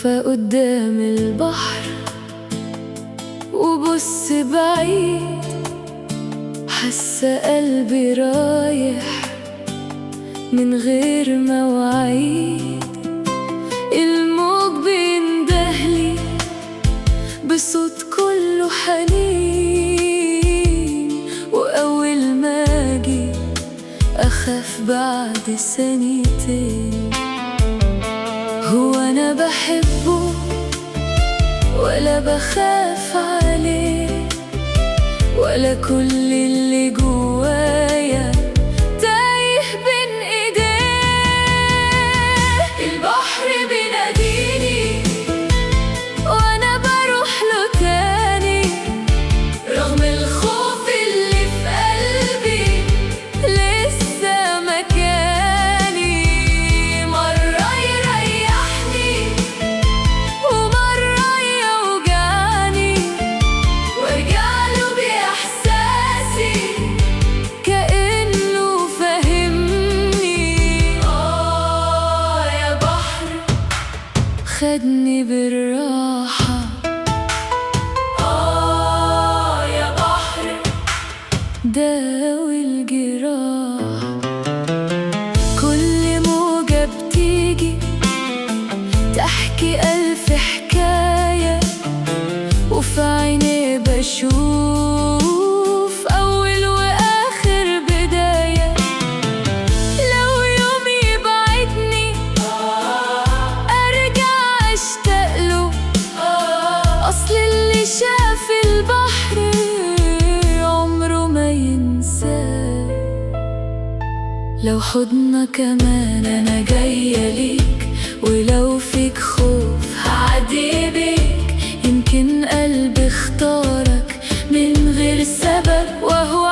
واقفة قدام البحر وبص بعيد، حاسة قلبي رايح من غير مواعيد. الموج بيندهلي بصوت كله حنين، وأول ما أجي أخاف بعد ثانيتين. هو أنا بحبه ولا بخاف عليه، ولا كل اللي جوايا تايه بين ايديه؟ البحر بيناديني وانا بروح له تاني، رغم الخوف اللي في قلبي لسه مكاني. مرة يريحني ومرة يوجعني، وارجع له بإحساسي كأنه فهمني. يا بحر خدني بالراحة، يا بحر داوي الجراح. كل موجة بتيجي تحكي ألف حكاية، وفي عيني بشوف أول وآخر بداية. لو يوم يبعدني أرجع أشتاقله، أصل اللي شاف البحر عمره ما ينساه. لو حضنك كمان أنا جاية ليك، ولو فيك خوف هعدي بيك. يمكن قلبي اختارك من غير سبب، وهو